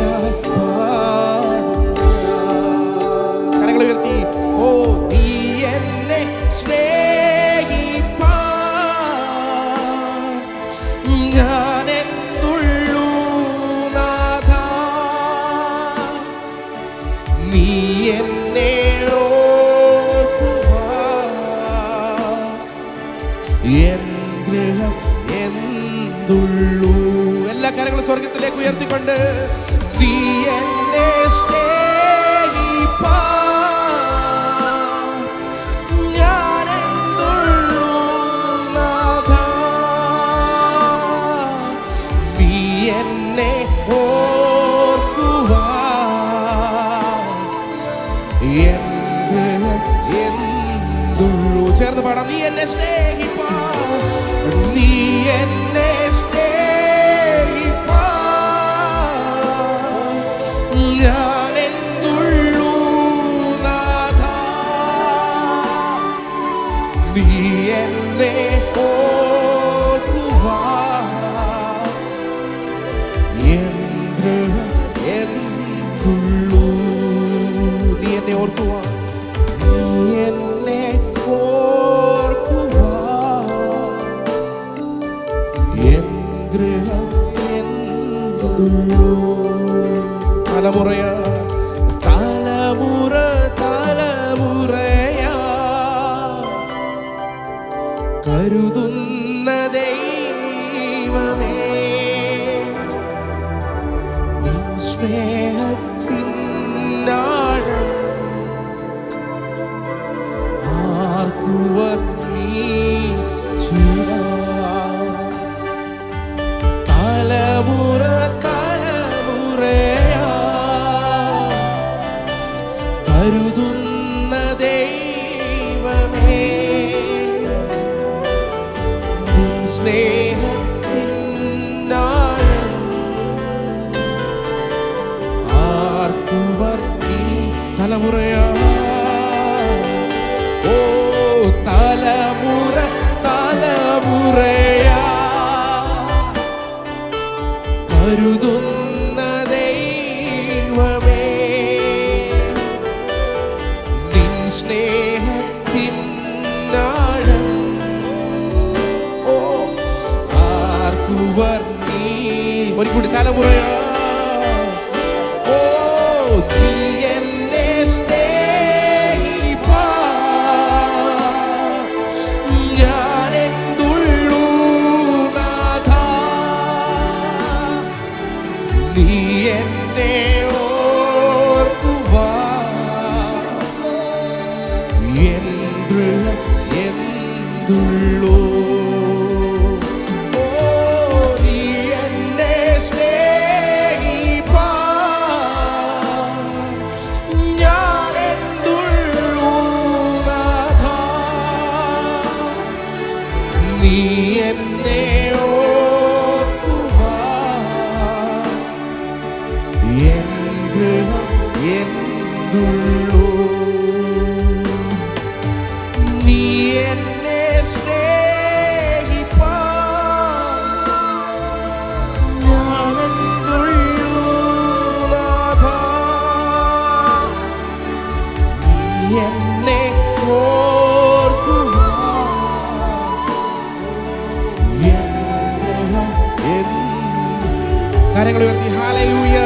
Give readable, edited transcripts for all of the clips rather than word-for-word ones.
ഞാൻ പാടും. കരങ്ങൾ ഉയർത്തി. ഓ നീ എന്നെ സ്നേഹിപ്പാൻ ഞാൻ എന്തുള്ളൂ നാഥ. നീ എന്നെ ഓർക്കുവാൻ എൻ ഗൃഹം എന്തുള്ളൂ. എല്ലാ കാര്യങ്ങളും സ്വർഗത്തിലേക്ക് ഉയർത്തിക്കൊണ്ട് നീ എന്നെ സ്നേഹിപ്പാൻ ഞാൻ എന്തുള്ളൂ നാഥ. നീ എന്നെ ഓർക്കുവാൻ എൻ ഗൃഹം എന്തുള്ളൂ. ചേർന്ന് പാടാം. നീ എന്നെ സ്നേഹിപ്പാൻ, നീ എന്നെ സ്നേഹിപ്പാൻ ഞാൻ എന്തുള്ളൂ നാഥ. നീ എന്നെ ഓർക്കുവാൻ എൻ ഗൃഹം എന്തുള്ളൂ. നീ എന്നെ ഓർക്കുവാൻ, നീ എന്നെ തലമുറയ തലമുറ തലമുറയാ കരുതുന്ന ദൈവമേ നിൻ സ്നേഹത്തിൻ ആഴം ആർക്കുവർ തലമുറ തലമുറയാ കരുതുന്ന ദൈവമേ നിൻ സ്നേഹത്തിൻ ആഴം ആർക്കുവർ തലമുറയാ. ഓ തലമുറ തലമുറയാ കരുതുന്ന ദൈവമേ നിൻ സ്നേഹത്തിൻ ആഴം ഓ ആർക്കുവർ നീ. ഒരു കൂടി തലമുറയാ. ഓ നീ എന്നെ സ്നേഹിപ്പാൻ ഞാൻ എന്തുള്ളൂ നാഥ. നീ എന്നെ ഓർക്കുവാൻ എൻ ഗൃഹം എന്തുള്ളൂ. ഓ നീ എന്നെ സ്നേഹിപ്പാൻ ഞാൻ എന്തുള്ളൂ നാഥ. നീ എന്നെ ഓർക്കുവാൻ എൻ ഗൃഹം എന്തുള്ളൂ. നീ എന്നെ സ്നേഹിപ്പാൻ ഞാൻ എന്തുള്ളൂ നാഥ. നീ എന്നെ ഓർക്കുവാൻ എൻ ഗൃഹം കരങ്ങൾ ഉയർത്തി. ഹല്ലേലൂയ.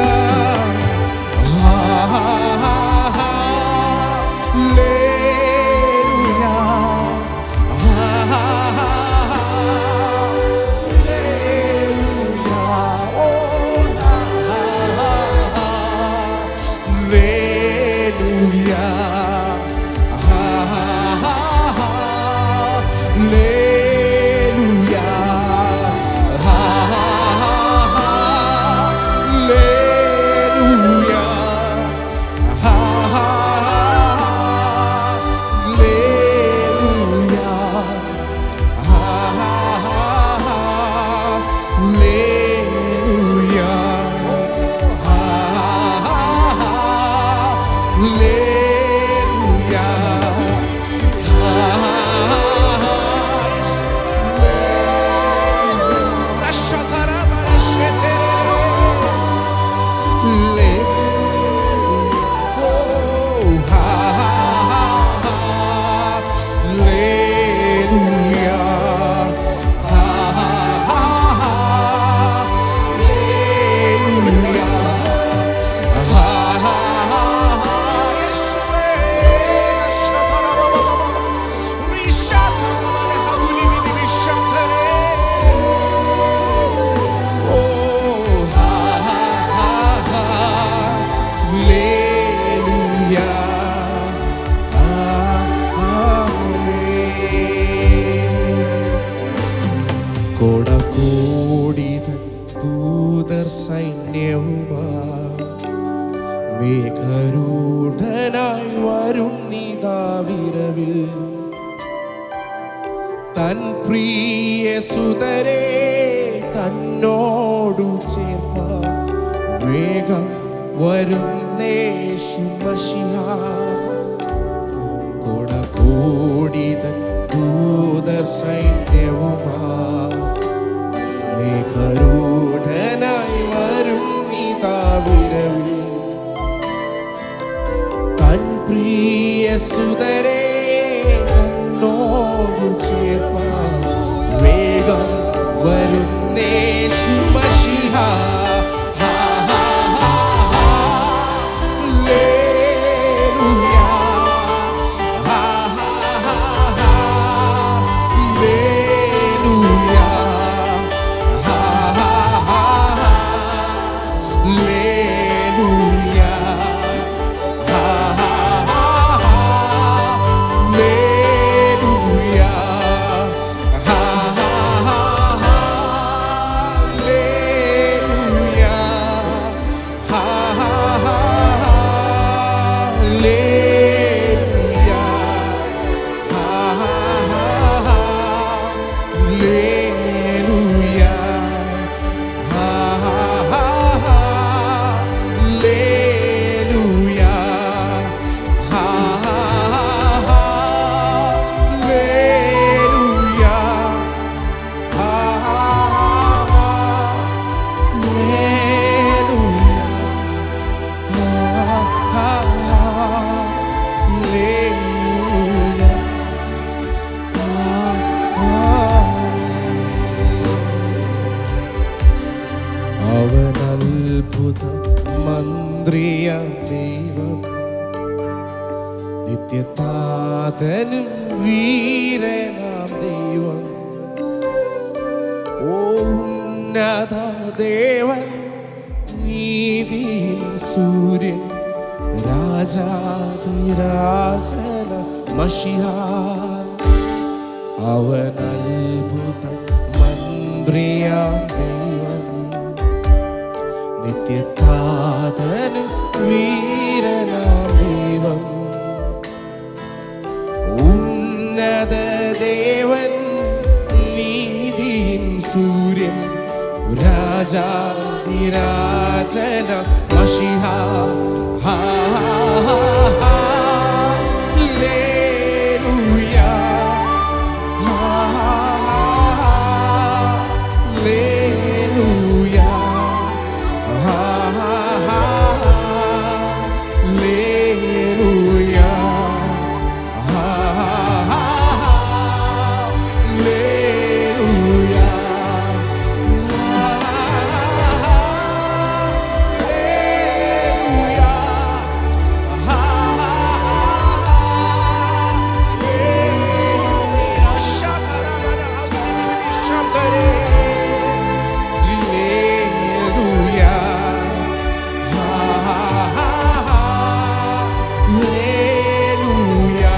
മേഘരൂഢനായി വരുന്നിതാ വിരവിൽ തൻ പ്രിയ സുതരെ തന്നോടു ചേർപ്പാൻ വേഗം വരുന്നേശു മശിഹാ. കൊടകൂടിതൻ ദൂതർ സൈന്യവുമായി മേഘരൂഢനായി വരുന്നിതാ വിരവിൽ തൻ പ്രിയ സുതരെ തന്നോടു ചേർപ്പാൻ വേഗം വരുന്നേശു മശിഹാ. മന്ത്രിയ ദൈവം നിത്യതാതനും വീരനാം ദൈവം ഉന്നത ദേവൻ നീതിയിൽ സൂര്യൻ രാജാധിരാജന മശിഹാ. അവൻ അത്ഭുത മന്ത്രിയ ദൈവം നിത്യതാതനും വീരനാം ദൈവം ഉന്നത ദേവൻ നീതിயின் സൂര്യൻ രാജാധിരാജന മശിഹാ.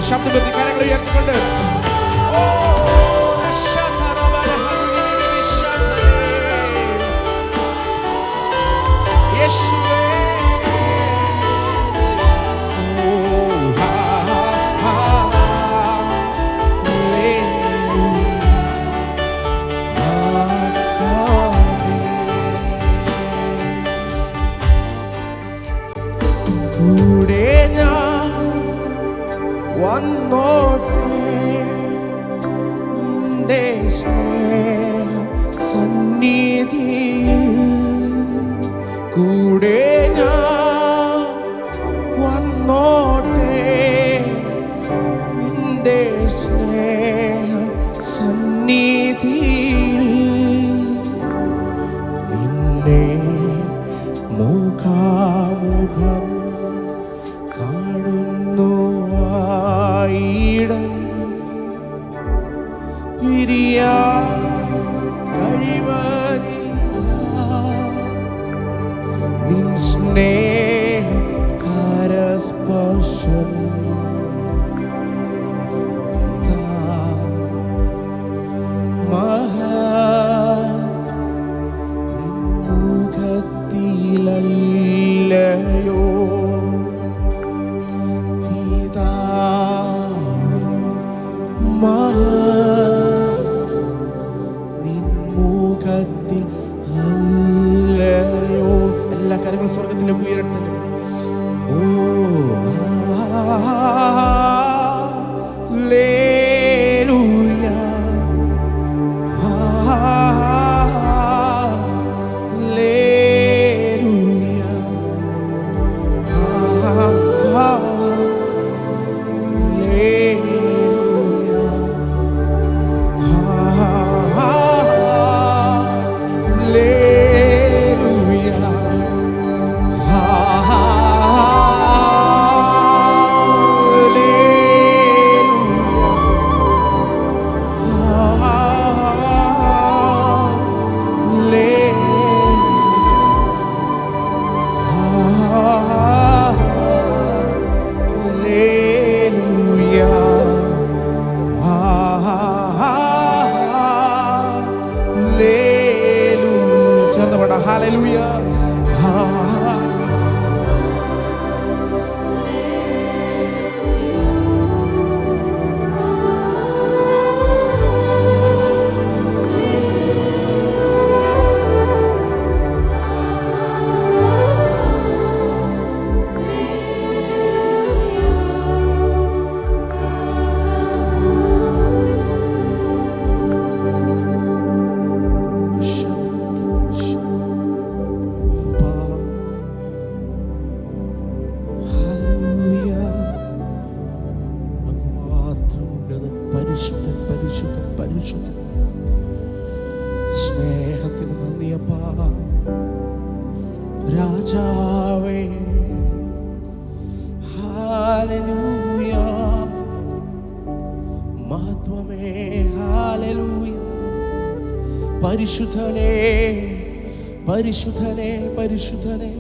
ശബ്ദമെടുത്ത് കരങ്ങൾ ഉയർത്തിക്കൊണ്ട് കൂടെ ഞാൻ വന്നോട്ടെ നിന്റെ സ്നേഹ സന്നിധിയിൽ കൂടെ ഞാൻ വന്നോട്ടെ നിന്റെ സ്നേഹ സന്നിധിയിൽ നിന്നെ മുഖാമുഖം കാണുന്നു ആയിടം പിരിയാ കഴിവതില്ല നിൻ സ്നേഹ കരസ്പർശം പിതാ മഹത് നിൻ മുഖത്തിലല്ലയോ കൈയെടുത്തിട്ട് ഓ Hallelujah. സ്നേഹത്തിന് നന്ദിയപ്പാ രാജാവേ. ഹല്ലേലൂയ മഹത്വമേ. ഹല്ലേലൂയ. പരിശുദ്ധനേ പരിശുദ്ധനേ പരിശുദ്ധനേ.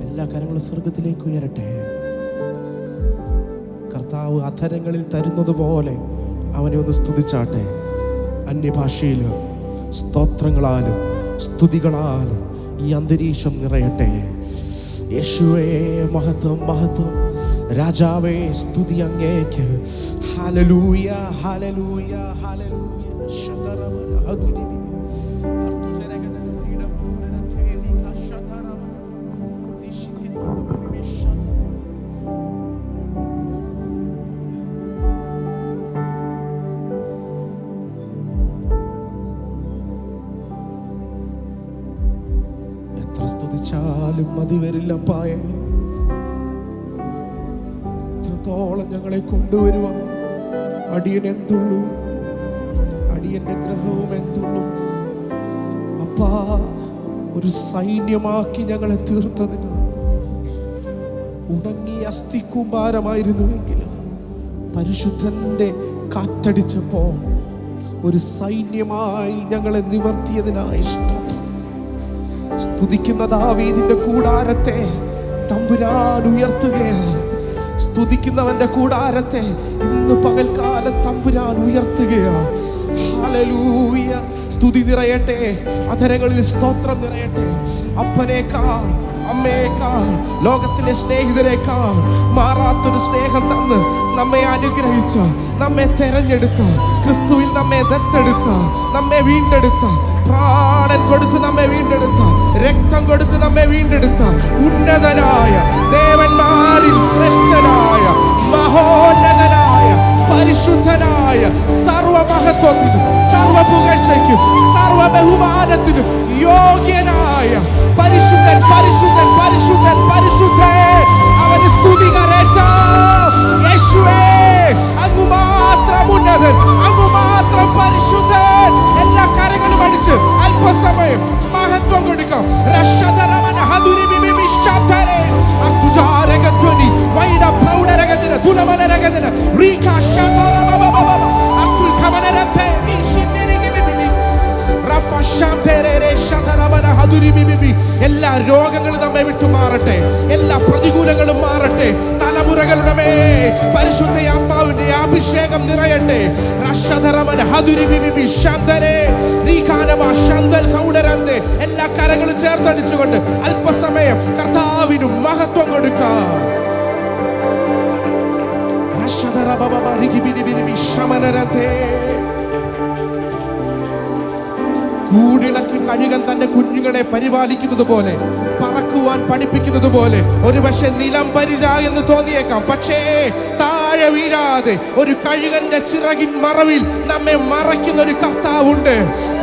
എല്ലാ കരങ്ങളും സ്വർഗത്തിലേക്ക് ഉയരട്ടെ. കർത്താവ് അധരങ്ങളിൽ തരുന്നത് പോലെ അവനെ ഒന്ന് സ്തുതിച്ചാട്ടെ. അന്യഭാഷയിലും സ്തോത്രങ്ങളാലും സ്തുതികളാലും ഈ അന്തരീക്ഷം നിറയട്ടെ. യേശുവേ മഹത്വം മഹത്വം. രാജാവേ സ്തുതി അങ്ങേക്ക്. Hallelujah hallelujah hallelujah. ശതറമന ഹദുരിബി അർത്തുജരഗദന ഇടം പുനരതേദി കശതറമ ഇശ്തിരിഗദന മിശത. എത്ര സ്തുതിച്ചാലും മതി വരില്ലപ്പായേ. ഇത്രത്തോളം ഞങ്ങളെ കൊണ്ടുവരുവാൻ അടിയൻ എന്തുള്ളൂ, അടിയന്റെ ഗ്രഹവും എന്തുള്ളൂ. അപ്പാ ഒരു സൈന്യമാക്കി ഞങ്ങളെ തീർത്തതിന് ഉണങ്ങിയ അസ്ഥിക്കൂമ്പാരമായിരുന്നുവെങ്കിലും പരിശുദ്ധന്റെ കാറ്റടിച്ചപ്പോ ഒരു സൈന്യമായി ഞങ്ങളെ നിവർത്തിയതിനായി സ്തോത്രം. സ്തുതിക്കുന്ന ദാവീദിന്റെ കൂടാരത്തെ തമ്പുരാൻ ഉയർത്തുകയാണ്. സ്തുതിക്കുന്നവന്റെ കൂടാരത്തെ ഇന്ന് പകൽക്കാലം തമ്പുരാൻ ഉയർത്തുകയാണ്. ഹല്ലേലൂയ. സ്തുതി നിറയട്ടെ, അധരങ്ങളിൽ സ്തോത്രം നിറയട്ടെ. അപ്പനേക്കാൾ അമ്മയേക്കാൾ ലോകത്തിലെ സ്നേഹിതരേക്കാൾ മാറാത്തൊരു സ്നേഹം തന്ന് നമ്മെ അനുഗ്രഹിച്ച, നമ്മെ തെരഞ്ഞെടുത്ത, ക്രിസ്തുവിൽ നമ്മെ ദത്തെടുത്ത, നമ്മെ വീണ്ടെടുത്ത, പ്രാണൻ കൊടുത്ത് നമ്മെ വീണ്ടെടുത്ത, രക്തം കൊടുത്ത് നമ്മെ വീണ്ടെടുത്ത ഉന്നതനായ ദേവന്മാരിൽ ശ്രേഷ്ഠനായ മഹോന്നതനായ പരിശുദ്ധനായ സർവമഹത്വത്തിനും സർവപുകഴ്ചയ്ക്കും സർവബഹുമാനത്തിനും യോഗ്യനായ പരിശുദ്ധൻ പരിശുദ്ധൻ പരിശുദ്ധൻ പരിശുദ്ധൻ. അവന് സ്തുതി കരേറ്റാം. യേശുവേ അങ്ങ് മാത്രം ഉന്നതൻ, അങ്ങ് മാത്രം പരിശുദ്ധൻ. എല്ലാ കരങ്ങളും അടിച്ച് അല്പസമയം മഹത്വം കൊടുക്കാം. രക്ഷതരമന ഹദുരിബിബി മിശ്ചതരേ അർതുജാരഗധ്വനി വൈഡ പ്രൗഢരഗദിന ദുലമനരഗദിന റീകാ ശതരബബബബ അർതുൽ ഖമനരത്തെ മിശിതിരിഗിബിബി റഫ ശംപെരേ ശതരമന ഹദുരിബിബി. എല്ലാ രോഗങ്ങളും നമ്മെ വിട്ടു മാറട്ടെ, എല്ലാ പ്രതികൂലങ്ങളും മാറട്ടെ. തലമുറകളുടെ മേൽ പരിശുദ്ധ ആത്മാവിന്റെ അഭിഷേകം നിറയട്ടെ. രക്ഷതരമന ഹദുരിബിബി ശംതരേ റീകാനമ ശന്തൽ ഖൗഡരന്തെ. എല്ലാ കരങ്ങളും ചേർത്തടിച്ചുകൊണ്ട് അല്പസമയം കർത്താവിനും മഹത്വം കൊടുക്കാം. കൂടിളക്കി കഴുകൻ തന്റെ കുഞ്ഞുങ്ങളെ പരിപാലിക്കുന്നത് പോലെ, പറക്കുവാൻ പഠിപ്പിക്കുന്നത് പോലെ ഒരു പക്ഷെ നിലം പരിച എന്ന് തോന്നിയേക്കാം. പക്ഷേ താഴെ വീഴാതെ ഒരു കഴുകന്റെ ചിറകിൻ മറവിൽ നമ്മെ മറയ്ക്കുന്ന ഒരു കർത്താവുണ്ട്.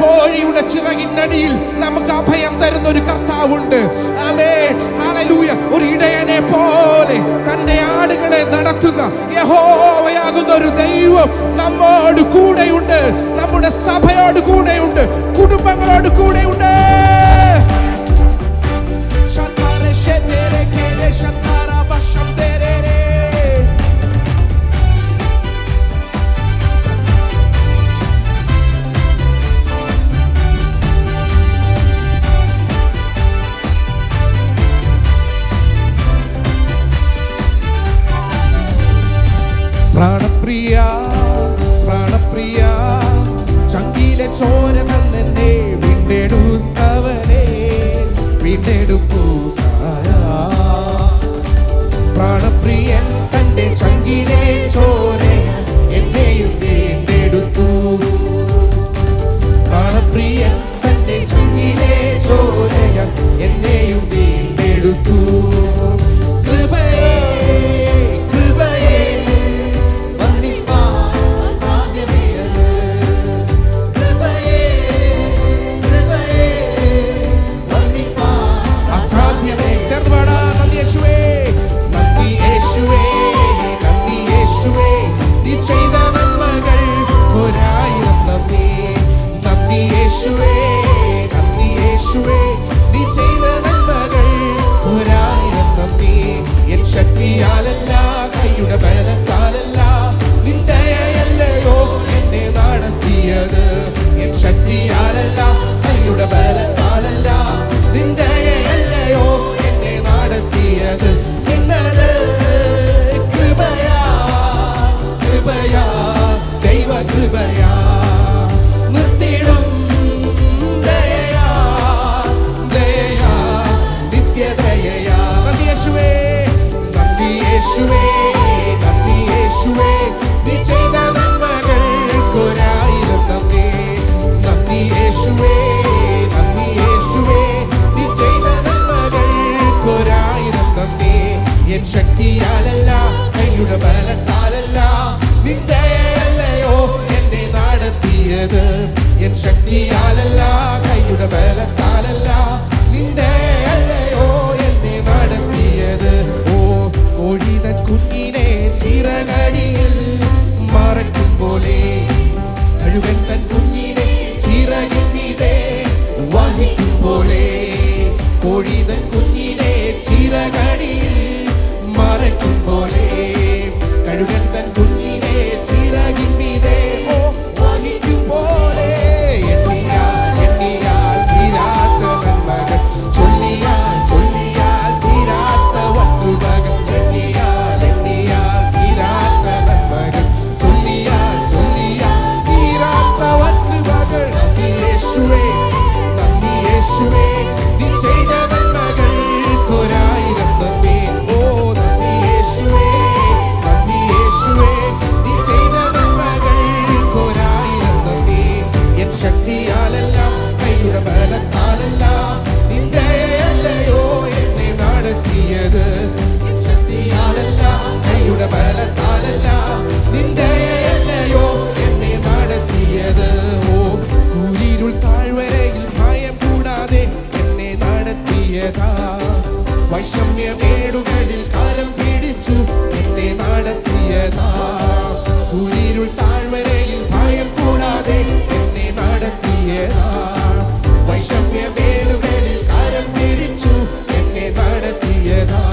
കോഴിയുടെ ചിറകിനടിയിൽ നമുക്ക് അഭയം തരുന്ന ഒരു കർത്താവുണ്ട്. ആമേൻ, ഹല്ലേലൂയ. ഒരു ഇടയനെ പോലെ തന്റെ ആടുകളെ നടത്തുന്ന യഹോവയാകുന്ന ഒരു ദൈവം നമ്മോട് കൂടെയുണ്ട്. നമ്മുടെ സഭയോട് കൂടെയുണ്ട്, കുടുംബങ്ങളോട് കൂടെയുണ്ട്. പ്രാണപ്രിയ പ്രാണപ്രിയ ചങ്കിലെ ചോര തന്നെ വീണ്ടെടുത്തവനെ വീണ്ടെടുപ്പുകാര. പ്രാണപ്രിയൻ തന്റെ ചങ്കിലെ ചോര എന്നെയും വീണ്ടെടുത്തു. പ്രാണപ്രിയൻ തന്റെ ചങ്കിലെ ചോര എന്നെയും വീണ്ടെടുത്തു. കൃപയേ കൃപയേ ശക്തിയാലല്ല കൈയുടെ ബലത്താലല്ല നിന്ദയല്ലയോ എന്നെ നടത്തിയത്. എൻ ശക്തിയാലല്ല കൈയുടെ ബലത്താലല്ല നിന്ദയല്ലയോ എന്നെ നടത്തിയത്. എന്നത് കൃപയാ കൃപയാ ദൈവ കൃപയാ നിർത്തിടും ദയയാ ദയയാ നിത്യദയയാ. യേശുവേ നന്ദി യേശുവേ നന്ദി യേശുവേ നീ ചെയ്ത നന്മകൾക്കൊരായിരം നന്ദി. നന്ദി യേശുവേ നന്ദി യേശുവേ നീ ചെയ്ത നന്മകൾക്കൊരായിരം നന്ദി. എൻ ശക്തിയാലല്ല കൈയുടെ ബലത്താലല്ല നിന്ദയല്ലയോ എന്നെ നടത്തിയത്. എൻ ശക്തിയാലല്ല കൈയുടെ ബലത്താലല്ല നിന്ദയല്ലയോ എന്നെ നടത്തിയത്. ഒഴിതൻ കുഞ്ഞിനെ ചിറകടിയിൽ മറയ്ക്കും പോലെ കഴുകൻ തൻ കുഞ്ഞിനെ ചിറകിൻ മീതെ വഹിക്കും പോലെ. ഒഴിതൻ കുഞ്ഞിനെ ചിറകടിയിൽ മറയ്ക്കും പോലെ കഴുകൻ തൻ കുഞ്ഞിനെ ചിറകിൻ മീതെ വഹിക്കും പോലെ. എണ്ണിയാൽ എണ്ണിയാൽ തീരാത്ത നന്മകൾ, ചൊല്ലിയാൽ ചൊല്ലിയാൽ തീരാത്ത വട്ടുമകൾ. എണ്ണിയാൽ എണ്ണിയാൽ തീരാത്ത നന്മകൾ, ചൊല്ലിയാൽ ചൊല്ലിയാൽ തീരാത്ത വട്ടുമകൾ. നന്ദി യേശുവേ നന്ദി യേശുവേ നീ ചെയ്ത നന്മകൾക്കൊരായിരം നന്ദി. നന്ദി യേശുവേ നന്ദി യേശുവേ നീ ചെയ്ത നന്മകൾക്കൊരായിരം നന്ദി. എൻ ശക്തിയാലല്ല കൈയുടെ ബലത്താലല്ല നിന്ദയല്ലയോ എന്നെ നടത്തിയത്. എൻ ശക്തിയാലല്ല കൈയുടെ ബലത്താലല്ല നിന്ദയല്ലയോ എന്നെ നടത്തിയത്. കൂരിരുൾ താഴ്വരയിൽ ഭയം കൂടാതെ എന്നെ നടത്തിയതാ. വൈഷമ്യമേടുകളിൽ കരം പിടിച്ചു എന്നെ നടത്തിയതാ. കൂരിരുൾ താഴ്വരയിൽ ഭയം കൂടാതെ എന്നെ നടത്തിയതാ. വൈഷമ്യമേടുകളിൽ കരം പിടിച്ചു എന്നെ നടത്തിയതാ.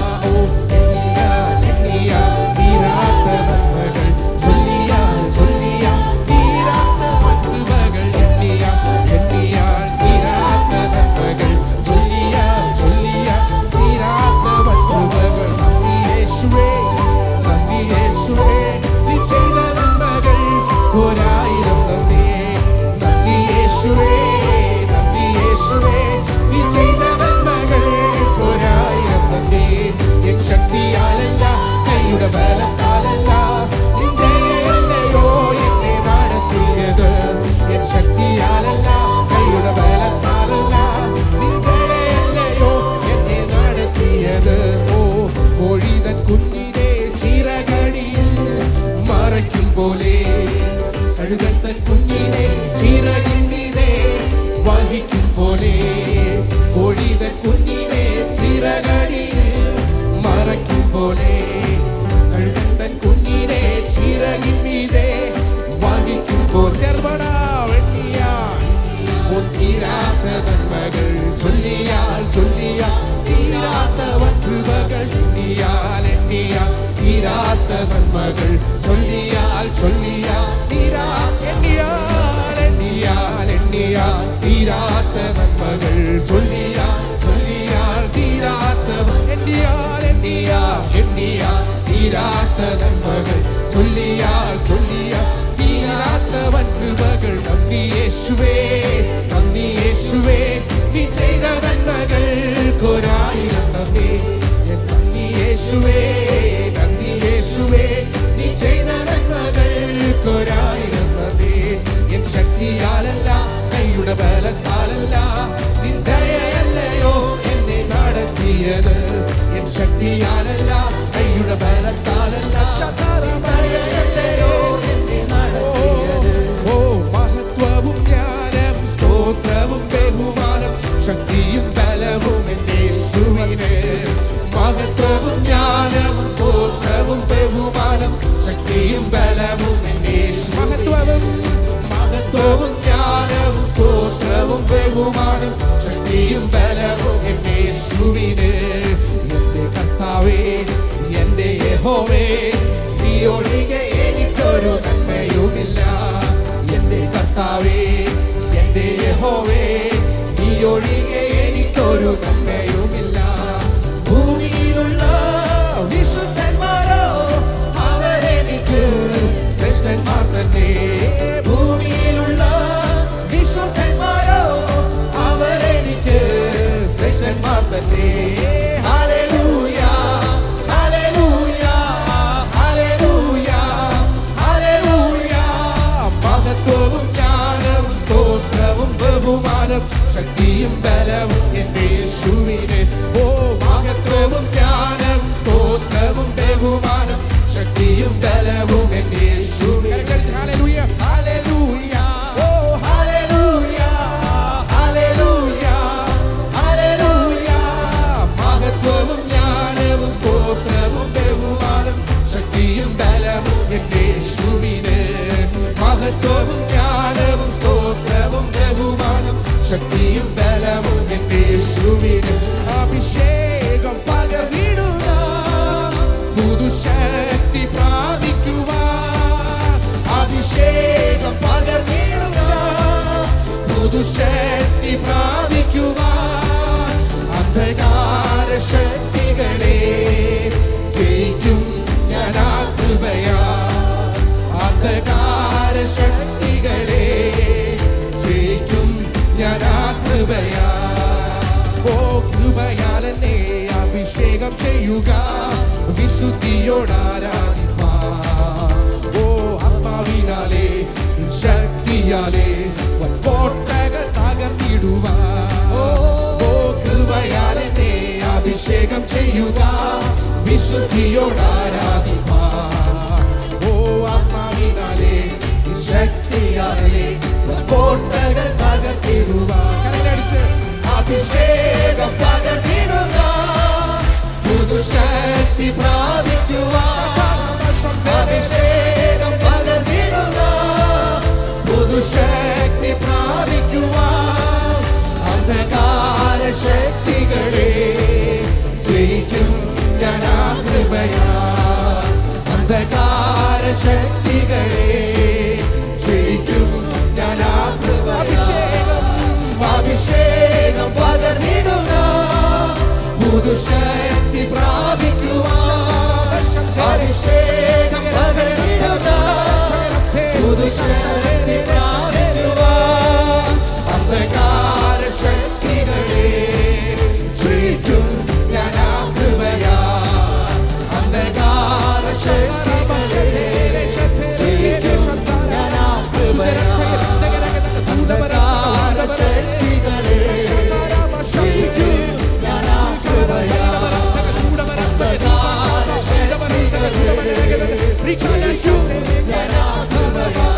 എണ്ണിയാൽ എണ്ണിയാൽ തീരാത്ത നന്മകൾ, ചൊല്ലിയാൽ ചൊല്ലിയാൽ തീരാത്ത വട്ടുമകൾ. എണ്ണിയാൽ എണ്ണിയാൽ തീരാത്ത നന്മകൾ, ചൊല്ലിയാൽ ചൊല്ലിയാൽ തീരാത്ത വട്ടുമകൾ. നന്മകൾക്കൊരായിരം നന്ദി. നന്ദി യേശുവേ, നന്ദി യേശുവേ, നീ ചെയ്ത നന്മകൾക്കൊരായിരം നന്ദി. എൻ ശക്തിയാലല്ല, കൈയുടെ ബലത്താലല്ല, നിൻ ദയയല്ലയോ എന്നെ നടത്തിയത്. എൻ ശക്തിയാലല്ല, കൈയുടെ ബലത്താലല്ല, നിൻ ദയയല്ലയോ എന്നെ നടത്തിയത്. ഓ മഹത്വവും ജ്ഞാനം സ്തോത്രവും ബഹുമാനം ശക്തിയും ബലവും എൻ്റെ യേശുവിന്. മഹത്വവും ജ്ഞാനവും സ്തോത്രവും ബഹുമാനം ശക്തിയും ബലവും എൻ്റെ യേശുവിന്. മഹത്വവും ജ്ഞാനവും സ്തോത്രവും ബഹുമാനം ശക്തിയും ബലവും എൻ്റെ യേശുവിന്. എൻ്റെ കർത്താവേ, എൻ്റെ യഹോവേ, നീ ഒഴികെ എനിക്കൊരു നന്മയുമില്ല. എൻ്റെ കർത്താവേ, എൻ്റെ യഹോവേ, നീ ഒഴികെ എനിക്കൊരു നന്മയുമില്ല. ഭൂമിയിലുള്ള വിശുദ്ധന്മാരോ അവരെനിക്ക് ശ്രേഷ്ഠന്മാർ തന്നെ. ഭൂമിയിലുള്ള വിശുദ്ധന്മാരോ അവരെനിക്ക് ശ്രേഷ്ഠന്മാർ തന്നെ. Hallelujah, hallelujah, hallelujah, hallelujah. മഹത്വവും ജ്ഞാനവും സ്തോത്രവും ബഹുമാനം ശക്തിയും ബലവും എൻ്റെ യേശുവിന്. ഓ മഹത്വവും ജ്ഞാനവും സ്തോത്രവും ബഹുമാനം ശക്തിയും ബലവും എൻ്റെ യേശുവിന്. ഹല്ലേലൂയ, ഹല്ലേലൂയ, ഓ ഹല്ലേലൂയ, ഹല്ലേലൂയ, ഹല്ലേലൂയ. മഹത്വവും ജ്ഞാനവും സ്തോത്രവും ബഹുമാനം ശക്തിയും ബലവും എൻ്റെ യേശുവിന്. മഹത്വവും ജ്ഞാനവും സ്തോത്രവും ബഹുമാനം ശക്തിയും ബലവും എൻ്റെ യേശുവിന്. അഭിഷേകം പകർന്നിടുക, പുതുശക്തി പ്രാപിക്കുവാൻ. അഭിഷേകം പകർന്നിടുക, പുതുശക്തി പ്രാപിക്കുവാൻ. അന്ധകാര ശക്തികളെ ജയിക്കും ഞാൻ ആ കൃപയാ. അന്ധകാര ശക്തികളെ ജയിക്കും ഞാൻ ആ കൃപയാ. ഓ കൃപയാൽ എന്നെ അഭിഷേകം ചെയ്യുക, വിശുദ്ധിയോടാരാധിപ്പാൻ. ഓ ആത്മാവിനാലേ ശക്തിയാലേ കോട്ടകൾ തകർന്നിടുവാൻ. ഓ കൃപയാൽ എന്നെ അഭിഷേകം ചെയ്യുക, വിശുദ്ധിയോടാരാധിപ്പാൻ. ഓ ആത്മാവിനാലേ ശക്തിയാലേ കോട്ടകൾ തകർത്തിടുവാൻ. അഭിഷേകം പകർന്നിടുക, പുതുശക്തി പ്രാപിക്കുവാൻ. അഭിഷേകം പകർന്നിടുക, പുതുശക്തി പ്രാപിക്കുവാൻ. അന്ധകാര ശക്തികളെ ജയിക്കും ഞാൻ ആ കൃപയാ. അന്ധകാര ശക്തികളെ ജയിക്കും ഞാൻ ആ കൃപ. അഭിഷേകം പകർന്നിടുക, പുതുശക്തി പ്രാപിക്കുവാൻ. അഭിഷേകം പകർന്നിടുക, പുതുശക്തി പ്രാപിക്കുവാൻ. അന്ധകാര ശക്തികളെ ജയിക്കും ഞാൻ ആ കൃപയാ. അന്ധകാര ശക്തികളെ ജയിക്കും ഞാൻ ആ കൃപയാ. അന്ധകാര ശക്തികളെ ജയിക്കും ഞാൻ ആ കൃപയാ. അന്ധകാര ശക്തികളെ ജയിക്കും ഞാൻ ആ കൃപയാ. അന്ധകാര ശക്തികളെ ജയിക്കും ഞാൻ ആ കൃപയാ.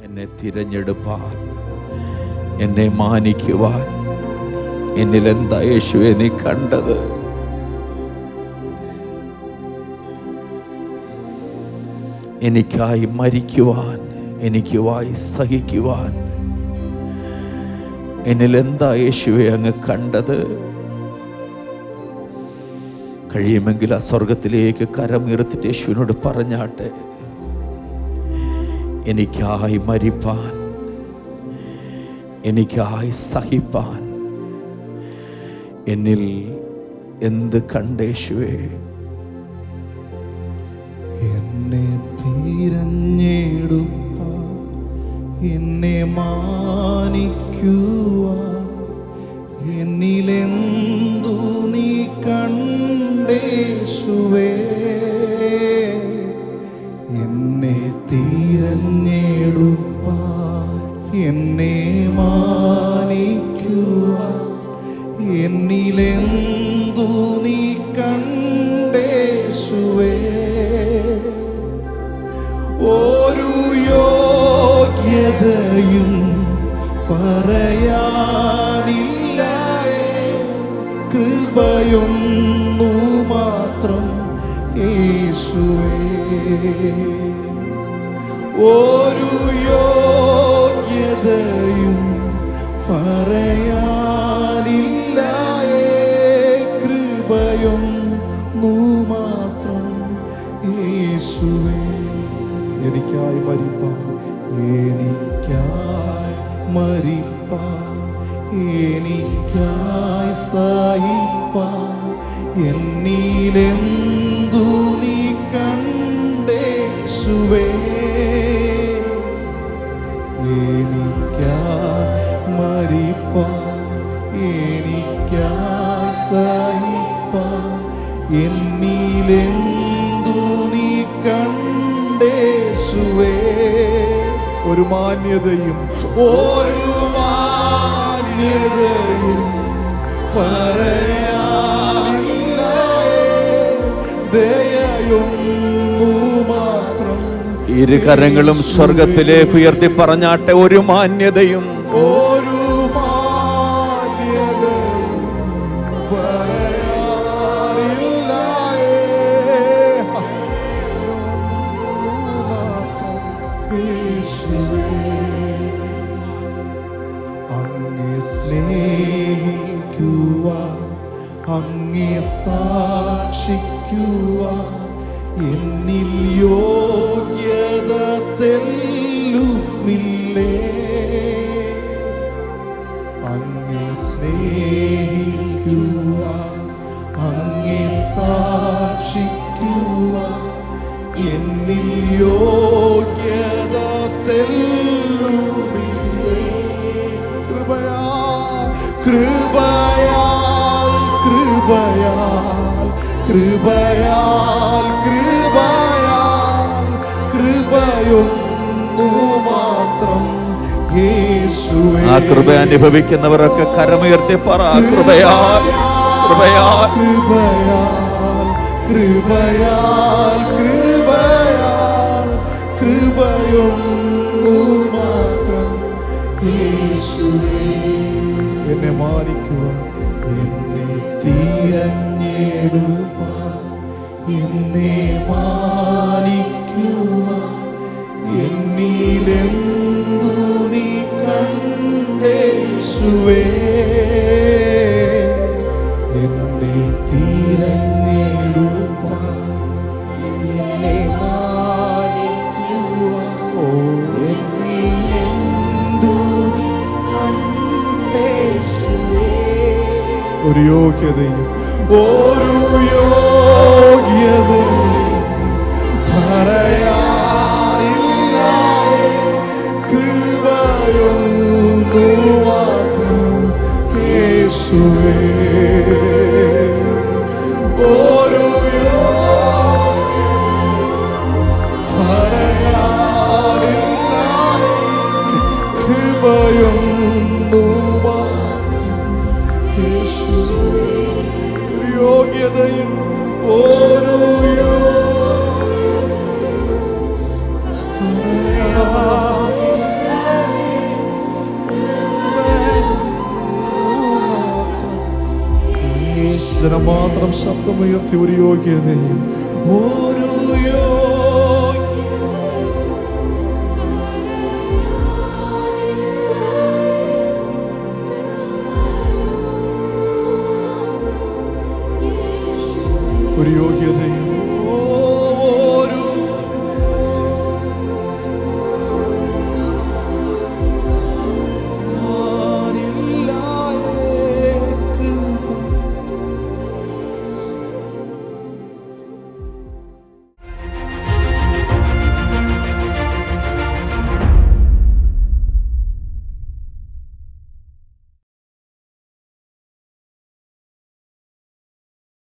എന്നെ തിരഞ്ഞെടുപ്പാൻ, എന്നെ മാനിക്കുവാൻ എന്നിൽ എന്താ യേശുവെ നീ കണ്ടത്? എനിക്കായി മരിക്കുവാൻ, എനിക്കുവായി സഹിക്കുവാൻ എന്നിൽ എന്താ യേശുവെ അങ്ങ് കണ്ടത്? കഴിയുമെങ്കിൽ ആ സ്വർഗത്തിലേക്ക് കരമുയർത്തിട്ട് യേശുവിനോട് പറഞ്ഞാട്ടെ, എനിക്കായി മരിപ്പാൻ, എനിക്കായി സഹിപ്പാൻ എന്നിൽ എന്ത് കണ്ടേശുവേ? എന്നെ തിരഞ്ഞെടുപ്പ, എന്നെ മാനിക്കുക, എന്നിലെന്തു നീ കണ്ടേശുവേ? എന്നെ തിരഞ്ഞെടുപ്പ, എന്നെ മാനിക്കുക, എന്നിലെന്തു നീ കണ്ടേശുവേ? ഒരു യോഗ്യതയും പറയാനില്ല, കൃപയൊന്നു മാത്രം യേശുവേ. ഒരു യോഗ്യതയും പറയാനില്ല, കൃപയൊന്നു മാത്രം യേശുവേ. എനിക്കായി മരിപ്പാൻ, എനിക്കായി മരിപ്പാൻ, എനിക്കായി സഹിപ്പാൻ എന്നിലെന്തു നീ കണ്ടേശുവേ? എനിക്കായി മരിപ്പാൻ, എനിക്കായി സഹിപ്പാൻ എന്നിലെന്തു നീ കണ്ടേശുവേ? ഒരു മാന്യതയും പറയാനില്ല, ദയയൊന്നു മാത്രം. ഇരു കരങ്ങളും സ്വർഗത്തിലേക്ക് ഉയർത്തി പറഞ്ഞാട്ടെ, ഒരു മാന്യതയും ഒരു മാന്യതയും പറയാനില്ല, അങ്ങേ സ്നേഹിക്കുവാൻ, അങ്ങേ സാക്ഷിക്കുവാൻ എന്നിൽ യോഗ്യത തെല്ലുമില്ലേ? അങ്ങേ സ്നേഹിക്കുവാൻ, അങ്ങേ സാക്ഷിക്കുവാൻ എന്നിൽ യോഗ്യത തെല്ലുമില്ലേ? കൃപയാൽ, കൃപയാൽ, കൃപയാൽ, കൃപയാൽ, കൃപയാൽ, കൃപയൊന്നു മാത്രം യേശുവേ. ആ കൃപ അനുഭവിക്കുന്നവരൊക്കെ കരമുയർത്തി പറ, കൃപയാൽ, കൃപയാൽ, കൃപയാൽ, കൃപയാൽ, കൃപയാൽ, കൃപയൊന്നു മാത്രം യേശുവേ. എന്നെ മാനിക്കുക, എന്നെ തിരഞ്ഞെടുപ്പ, എന്നെ മാനിക്കുക, എന്നിലെന്തു നീ കണ്ടേശുവേ? എന്നെ തിരഞ്ഞെടുപ്പ, എന്നെ മാനിക്കുക, എന്നിലെന്തു നീ കണ്ടേശുവേ? ഒരു യോഗ്യതയും പറയാനില്ല, കൃപയൊന്നു മാത്രം യേശുവേ. പറയാനില്ല, കൃപയൊന്നു മാത്രം യേശുവേ. ഒരു യോഗ്യതയും മാത്രം ശബ്ദമുയർത്തി ഒരു യോഗ്യതയും